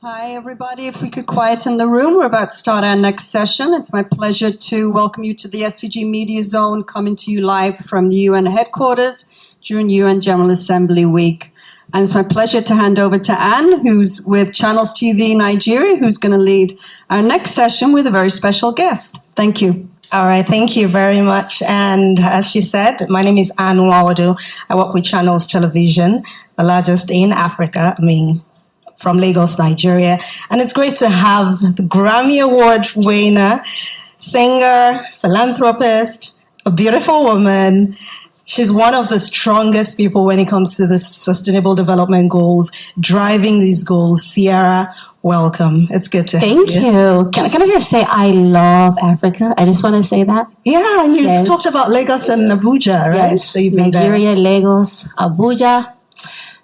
Hi, everybody. If we could quieten the room, we're about to start our next session. It's my pleasure to welcome you to the SDG Media Zone, coming to you live from the UN headquarters during UN General Assembly Week. And it's my pleasure to hand over to Anne, who's with Channels TV Nigeria, who's going to lead our next session with a very special guest. Thank you. All right, thank you very much. And as she said, my name is Anne Nwawadu. I work with Channels Television, the largest in Africa, from Lagos, Nigeria. And it's great to have the Grammy Award winner, singer, philanthropist, a beautiful woman. She's one of the strongest people when it comes to the Sustainable Development Goals, driving these goals. Ciara, welcome. It's good to have you. Thank you. Can I just say I love Africa? I just want to say that. Yeah, and you talked about Lagos and Abuja, right? Yes, So you've been Nigeria, there. Lagos, Abuja.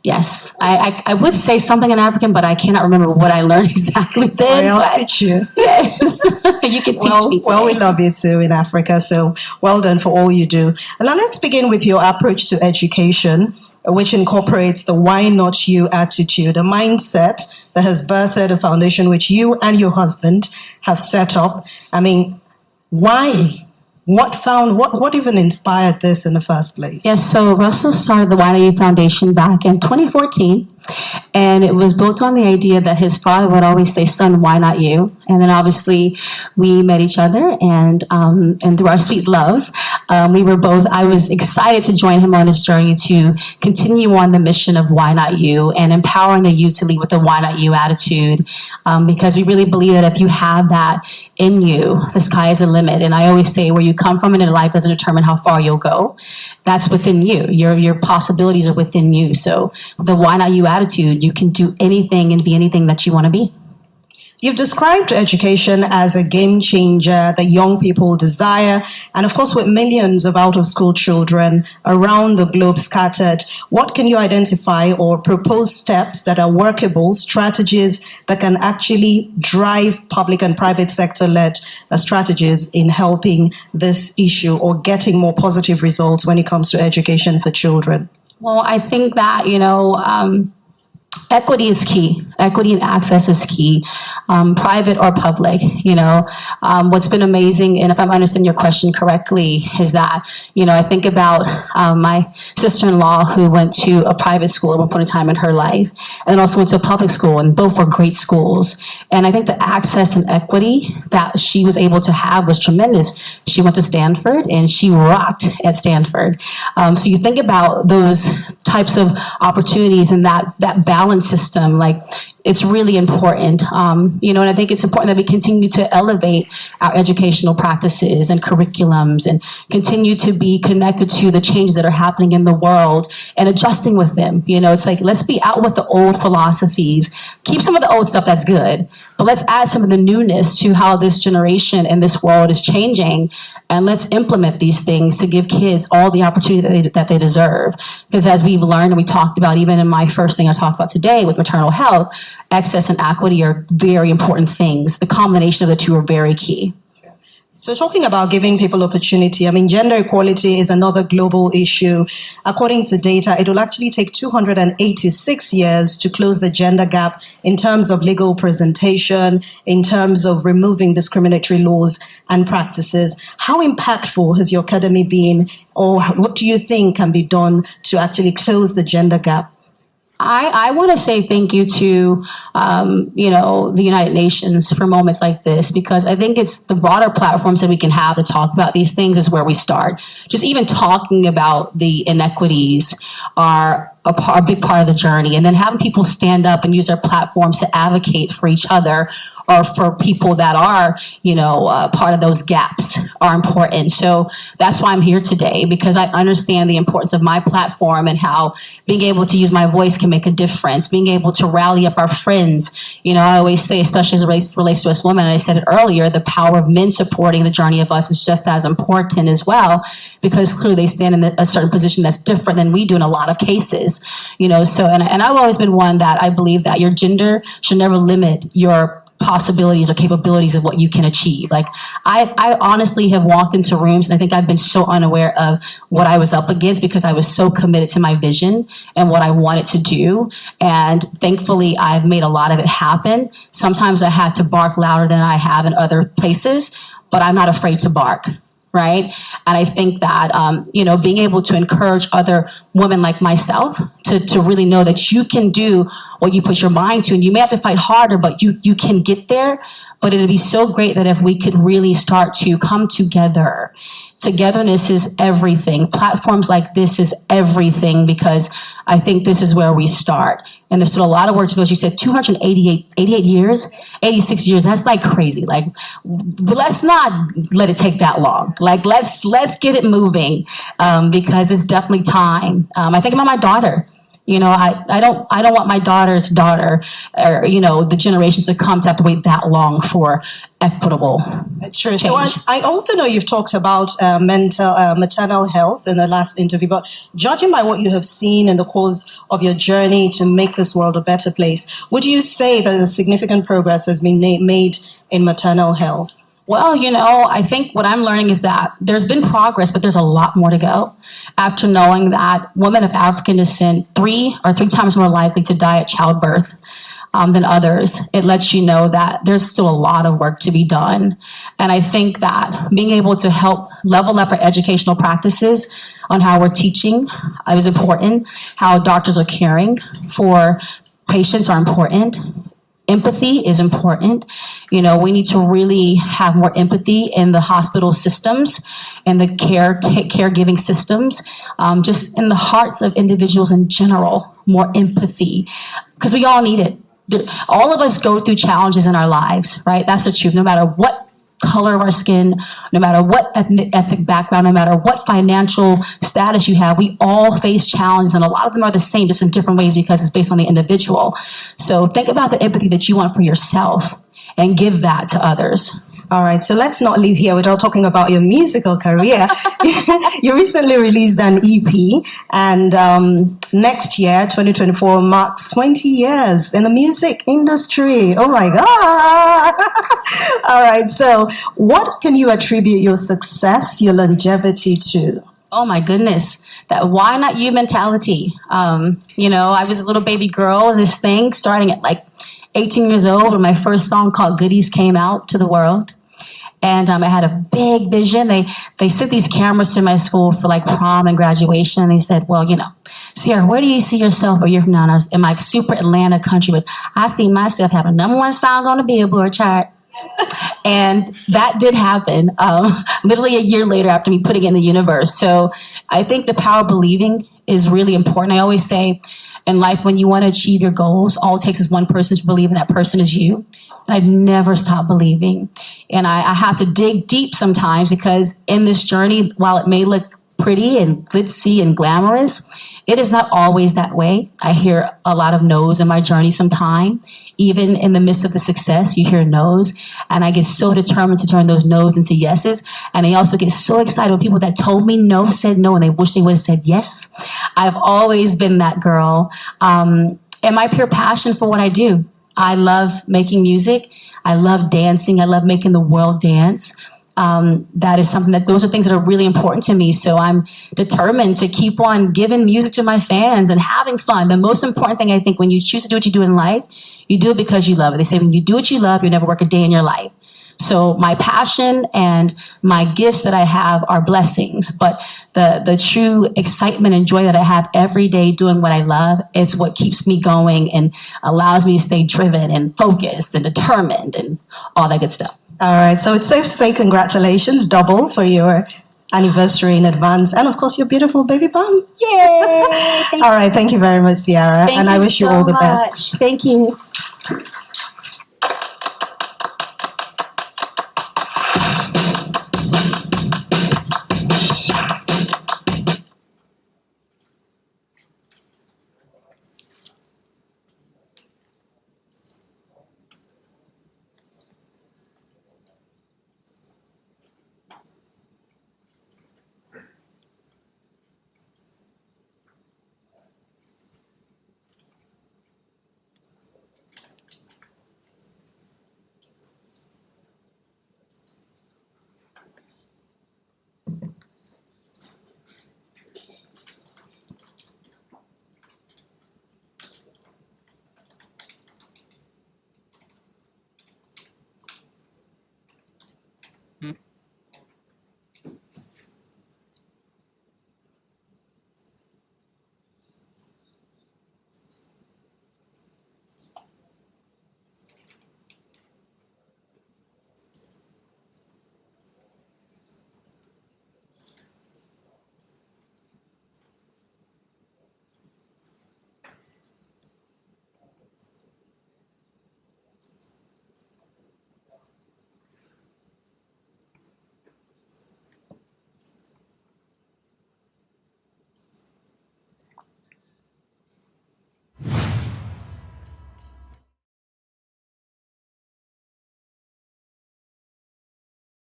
Yes, I would say something in African, but I cannot remember what I learned exactly then. I'll teach you. Yes, you can teach me today. Well, we love you too in Africa, so well done for all you do. And now let's begin with your approach to education, which incorporates the why not you attitude, a mindset that has birthed a foundation which you and your husband have set up. Why? What even inspired this in the first place? Yes, so Russell started the Why Not You Foundation back in 2014, and it was built on the idea that his father would always say, "Son, why not you?" And then obviously we met each other, and through our sweet love, I was excited to join him on his journey to continue on the mission of Why Not You and empowering the youth to lead with the Why Not You attitude, because we really believe that if you have that in you, the sky is the limit. And I always say, where you come from in life doesn't determine how far you'll go. That's within you. Your possibilities are within you. So the Why Not You attitude, you can do anything and be anything that you want to be. You've described education as a game changer that young people desire. And of course, with millions of out-of-school children around the globe scattered, what can you identify or propose steps that are workable, strategies that can actually drive public and private sector-led strategies in helping this issue or getting more positive results when it comes to education for children? Well, I think that, equity is key. Equity and access is key, private or public. What's been amazing, and if I'm understanding your question correctly, is that, I think about my sister-in-law who went to a private school at one point in time in her life, and then also went to a public school, and both were great schools. And I think the access and equity that she was able to have was tremendous. She went to Stanford, and she rocked at Stanford. So you think about those types of opportunities and that balance system, like, it's really important, and I think it's important that we continue to elevate our educational practices and curriculums and continue to be connected to the changes that are happening in the world and adjusting with them. It's like, let's be out with the old philosophies, keep some of the old stuff that's good, but let's add some of the newness to how this generation and this world is changing, and let's implement these things to give kids all the opportunity that they deserve. Because as we've learned and we talked about, even in my first thing I talked about today with maternal health, access and equity are very important things. The combination of the two are very key. So talking about giving people opportunity, gender equality is another global issue. According to data, it will actually take 286 years to close the gender gap in terms of legal presentation, in terms of removing discriminatory laws and practices. How impactful has your academy been, or what do you think can be done to actually close the gender gap? I want to say thank you to, the United Nations for moments like this, because I think it's the broader platforms that we can have to talk about these things is where we start. Just even talking about the inequities are a big part of the journey, and then having people stand up and use their platforms to advocate for each other or for people that are, part of those gaps are important. So that's why I'm here today, because I understand the importance of my platform and how being able to use my voice can make a difference, being able to rally up our friends. I always say, especially as it relates to us women, and I said it earlier, the power of men supporting the journey of us is just as important as well, because clearly they stand in a certain position that's different than we do in a lot of cases. And I've always been one that I believe that your gender should never limit your possibilities or capabilities of what you can achieve. Like I honestly have walked into rooms and I think I've been so unaware of what I was up against because I was so committed to my vision and what I wanted to do. And thankfully I've made a lot of it happen. Sometimes I had to bark louder than I have in other places, but I'm not afraid to bark. Right. And I think that, being able to encourage other women like myself to really know that you can do what you put your mind to, and you may have to fight harder, but you can get there. But it'd be so great that if we could really start to come together. Togetherness is everything. Platforms like this is everything because I think this is where we start. And there's still a lot of work to go. As you said, 88 years, 86 years, that's like crazy. Like, let's not let it take that long. Like, let's get it moving because it's definitely time. I think about my daughter. I don't want my daughter's daughter or, the generations to come to have to wait that long for equitable True. change. So I also know you've talked about maternal health in the last interview, but judging by what you have seen in the course of your journey to make this world a better place, would you say that a significant progress has been made in maternal health? Well, I think what I'm learning is that there's been progress, but there's a lot more to go. After knowing that women of African descent three times more likely to die at childbirth than others, it lets you know that there's still a lot of work to be done. And I think that being able to help level up our educational practices on how we're teaching is important, how doctors are caring for patients are important. Empathy is important. We need to really have more empathy in the hospital systems and the caregiving systems, just in the hearts of individuals in general, more empathy, because we all need it. All of us go through challenges in our lives, right? That's the truth. No matter what color of our skin, no matter what ethnic background, no matter what financial status you have, we all face challenges, and a lot of them are the same, just in different ways because it's based on the individual. So think about the empathy that you want for yourself and give that to others. All right, so let's not leave here without talking about your musical career. You recently released an EP, and next year, 2024, marks 20 years in the music industry. Oh my God! All right, so what can you attribute your success, your longevity to? Oh my goodness. That why not you mentality. I was a little baby girl in this thing starting at like 18 years old when my first song called Goodies came out to the world. And I had a big vision. They sent these cameras to my school for like prom and graduation. And they said, well, Ciara, where do you see yourself a year from now? And I was in my super Atlanta country I see myself having #1 song on the Billboard chart. And that did happen literally a year later after me putting it in the universe. So I think the power of believing is really important. I always say in life, when you want to achieve your goals, all it takes is one person to believe, and that person is you. And I've never stopped believing. And I have to dig deep sometimes because in this journey, while it may look pretty and glitzy and glamorous, it is not always that way. I hear a lot of no's in my journey sometimes. Even in the midst of the success, you hear no's. And I get so determined to turn those no's into yeses. And I also get so excited when people that told me no said no and they wish they would have said yes. I've always been that girl. And my pure passion for what I do. I love making music. I love dancing. I love making the world dance. That is something those are things that are really important to me. So I'm determined to keep on giving music to my fans and having fun. The most important thing, I think, when you choose to do what you do in life, you do it because you love it. They say when you do what you love, you never work a day in your life. So my passion and my gifts that I have are blessings, but the true excitement and joy that I have every day doing what I love is what keeps me going and allows me to stay driven and focused and determined and all that good stuff. All right, so it's safe to say congratulations, double, for your anniversary in advance, and of course your beautiful baby bump. Yay! All right, thank you very much, Ciara, and I wish you all the best. Thank you.